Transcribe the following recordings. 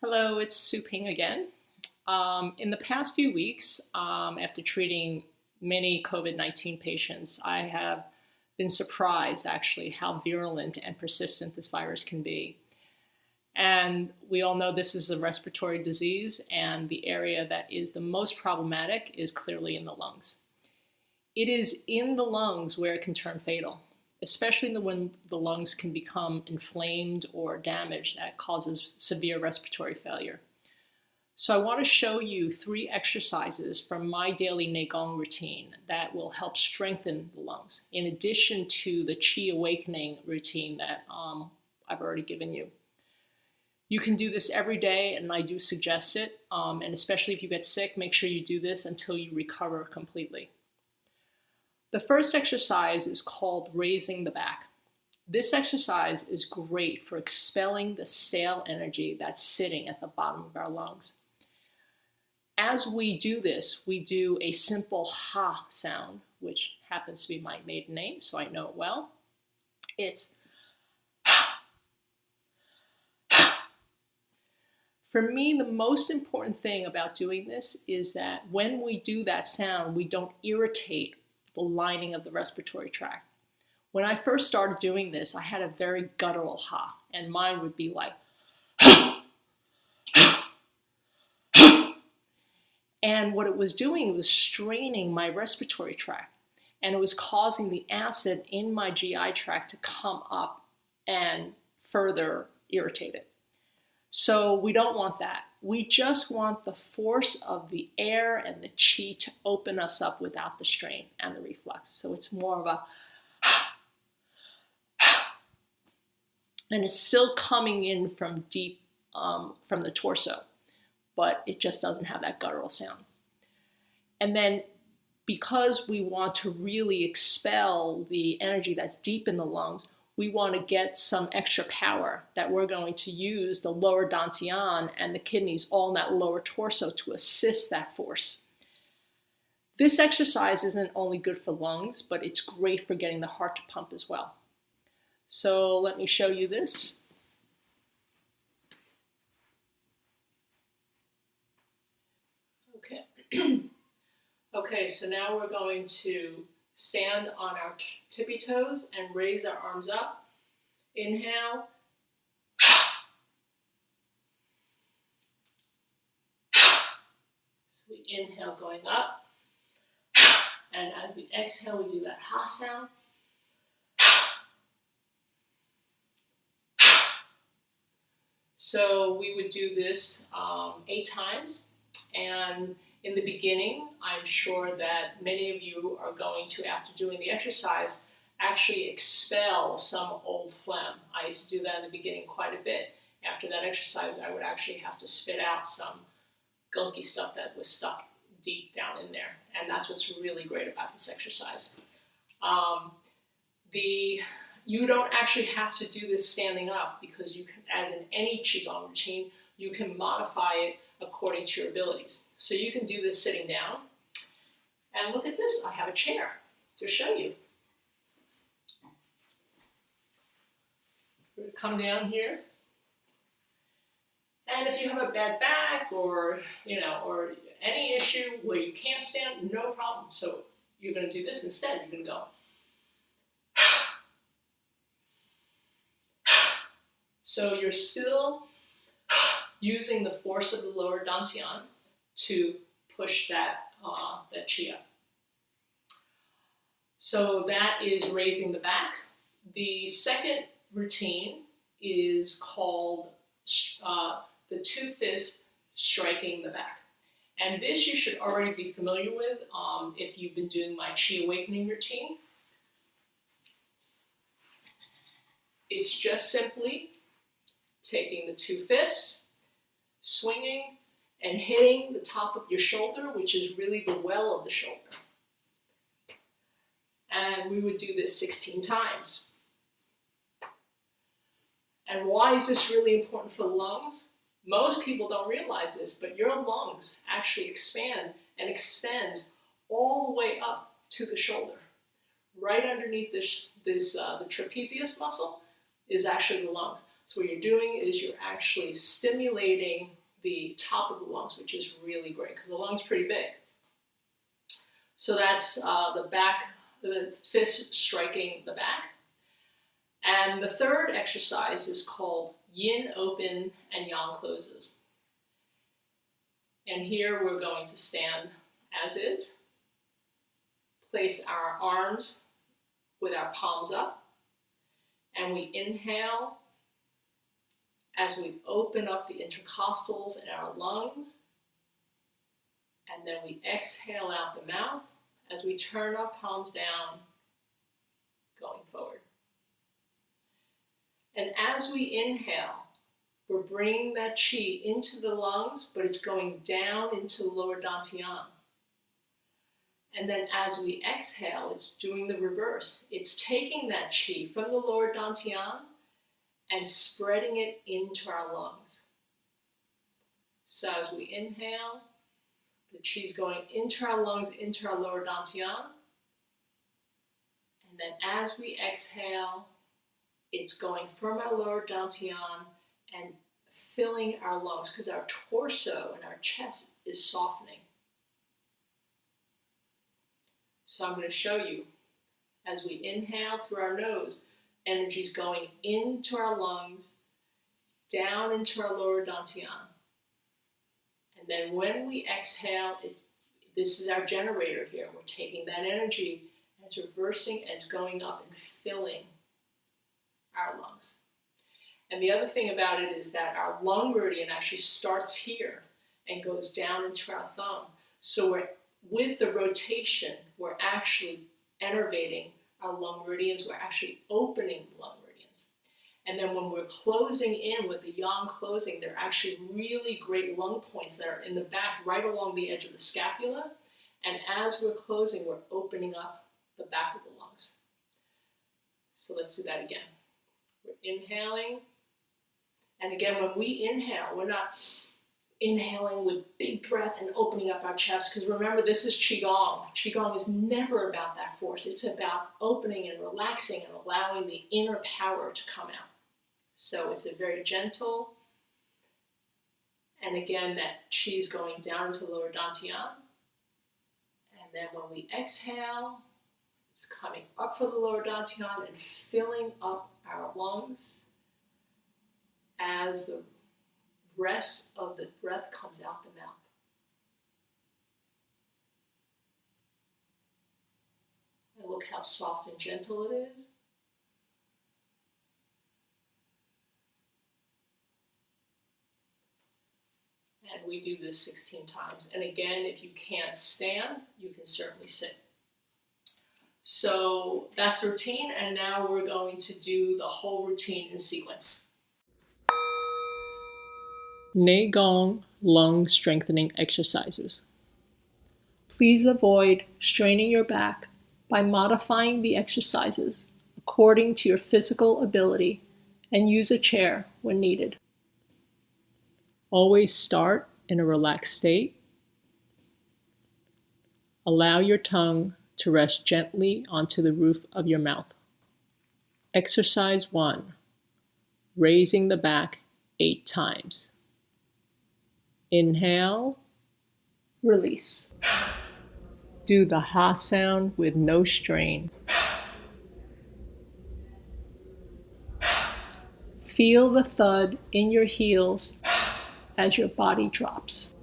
Hello, it's Su Ping again. In the past few weeks, after treating many COVID-19 patients, I have been surprised actually how virulent and persistent this virus can be. And we all know this is a respiratory disease, and the area that is the most problematic is clearly in the lungs. It is in the lungs where it can turn fatal, especially when the lungs can become inflamed or damaged. That causes severe respiratory failure. So I want to show you 3 exercises from my daily Nei Gong routine that will help strengthen the lungs, in addition to the Qi awakening routine that I've already given you. You can do this every day, and I do suggest it, and especially if you get sick, make sure you do this until you recover completely. The first exercise is called raising the back. This exercise is great for expelling the stale energy that's sitting at the bottom of our lungs. As we do this, we do a simple ha sound, which happens to be my maiden name, so I know it well. It's ha. For me, the most important thing about doing this is that when we do that sound, we don't irritate the lining of the respiratory tract. When I first started doing this, I had a very guttural ha, and mine would be like, and what it was doing, it was straining my respiratory tract, and it was causing the acid in my GI tract to come up and further irritate it. So we don't want that. We just want the force of the air and the qi to open us up without the strain and the reflux. So it's more of a and it's still coming in from deep from the torso, but it just doesn't have that guttural sound. And then because we want to really expel the energy that's deep in the lungs, we want to get some extra power that we're going to use the lower dantian and the kidneys all in that lower torso to assist that force. This exercise isn't only good for lungs, but it's great for getting the heart to pump as well. So let me show you this. Okay. Okay, so now we're going to stand on our tippy toes and raise our arms up. Inhale. So we inhale going up. And as we exhale, we do that ha sound. So we would do this 8 times. And in the beginning, I'm sure that many of you are going to, after doing the exercise, actually expel some old phlegm. I used to do that in the beginning quite a bit. After that exercise, I would actually have to spit out some gunky stuff that was stuck deep down in there. And that's what's really great about this exercise. You don't actually have to do this standing up, because you can, as in any Qigong routine, you can modify it according to your abilities. So you can do this sitting down. And look at this, I have a chair to show you. We're going to come down here. And if you have a bad back or any issue where you can't stand, no problem. So you're going to do this instead. You're going to go. So you're still using the force of the lower dantian to push that qi up. So that is raising the back. The second routine is called the 2 fists striking the back. And this you should already be familiar with if you've been doing my Qi awakening routine. It's just simply taking the 2 fists, swinging, and hitting the top of your shoulder, which is really the well of the shoulder. And we would do this 16 times. And why is this really important for the lungs? Most people don't realize this, but your lungs actually expand and extend all the way up to the shoulder. Right underneath the trapezius muscle is actually the lungs. So what you're doing is you're actually stimulating the top of the lungs, which is really great because the lung's pretty big. So that's the back, the fist striking the back. And the third exercise is called Yin open and Yang closes. And here we're going to stand as is, place our arms with our palms up, and we inhale as we open up the intercostals in our lungs, and then we exhale out the mouth as we turn our palms down, going forward. And as we inhale, we're bringing that qi into the lungs, but it's going down into the lower dantian. And then as we exhale, it's doing the reverse. It's taking that qi from the lower dantian and spreading it into our lungs. So as we inhale, the qi is going into our lungs, into our lower dantian. And then as we exhale, it's going from our lower dantian and filling our lungs because our torso and our chest is softening. So I'm going to show you. As we inhale through our nose, energy is going into our lungs, down into our lower dantian. And then when we exhale, this is our generator here. We're taking that energy and it's reversing and it's going up and filling our lungs. And the other thing about it is that our lung meridian actually starts here and goes down into our thumb. So with the rotation, we're actually innervating our lung meridians. We're actually opening lung meridians. And then when we're closing in with the yang closing, they're actually really great lung points that are in the back, right along the edge of the scapula. And as we're closing, we're opening up the back of the lungs. So let's do that again. We're inhaling. And again, when we inhale, we're not inhaling with big breath and opening up our chest, because remember, this is Qigong. Qigong is never about that force. It's about opening and relaxing and allowing the inner power to come out. So it's a very gentle, and again, that qi is going down into the lower dantian. And then when we exhale, it's coming up from the lower dantian and filling up our lungs as the rest of the breath comes out the mouth. And look how soft and gentle it is. And we do this 16 times. And again, if you can't stand, you can certainly sit. So that's the routine, and now we're going to do the whole routine in sequence. Nei Gong lung strengthening exercises. Please avoid straining your back by modifying the exercises according to your physical ability and use a chair when needed. Always start in a relaxed state. Allow your tongue to rest gently onto the roof of your mouth. Exercise 1. Raising the back 8 times. Inhale, release. Do the ha sound with no strain. Feel the thud in your heels as your body drops.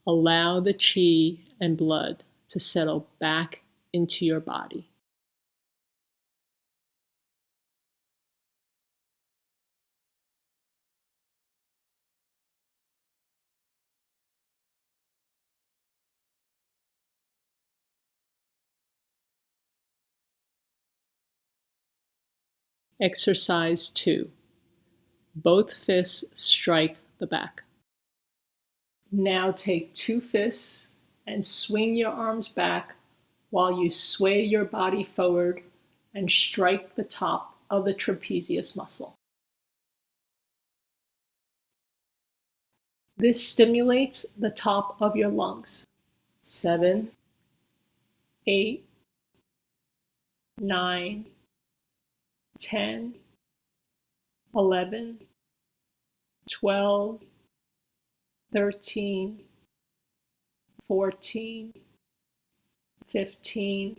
Allow the qi and blood to settle back into your body. Exercise 2. Both fists strike the back. Now take 2 fists and swing your arms back while you sway your body forward and strike the top of the trapezius muscle. This stimulates the top of your lungs. 7, 8, 9, 10, 11, 12, 13, 14, 15,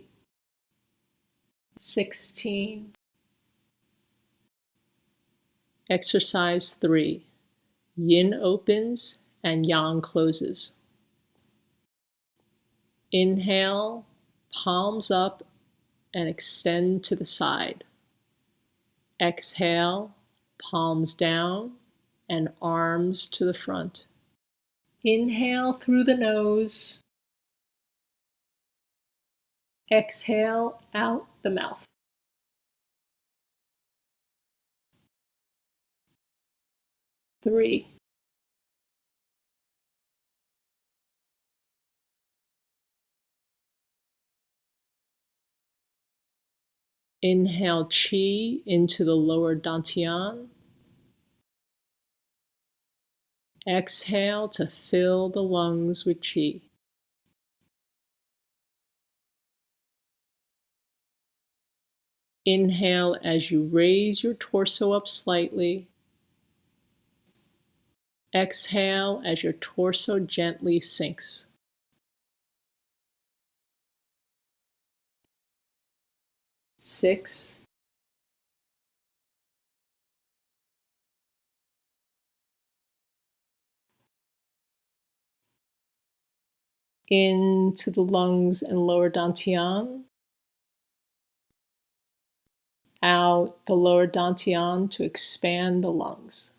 16. Exercise 3. Yin opens and Yang closes. Inhale, palms up and extend to the side. Exhale, palms down and arms to the front. Inhale through the nose. Exhale out the mouth. 3. Inhale qi into the lower dantian. Exhale to fill the lungs with qi. Inhale as you raise your torso up slightly. Exhale as your torso gently sinks. 6. Into the lungs and lower dantian. Out the lower dantian to expand the lungs.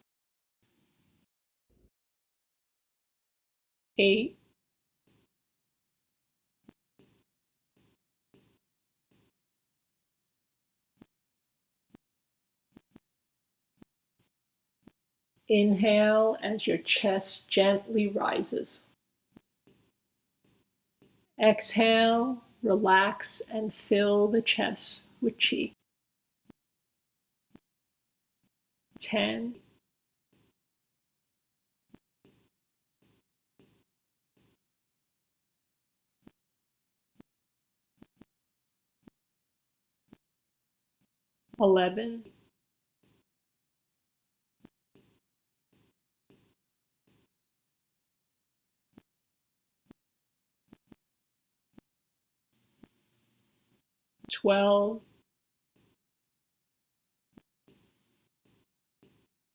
8. Inhale as your chest gently rises. Exhale, relax and fill the chest with qi. 10. 11. 12.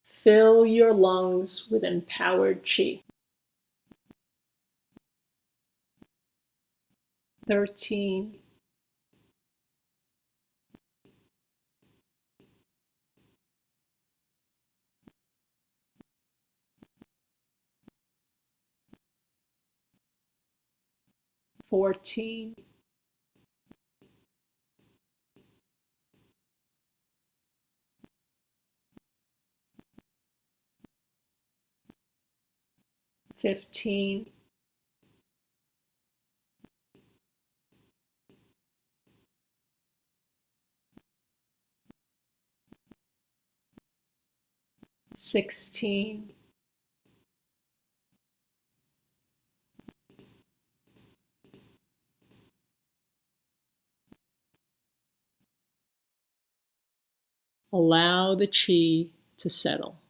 Fill your lungs with empowered qi. 13. 14. 15. 16. Allow the qi to settle.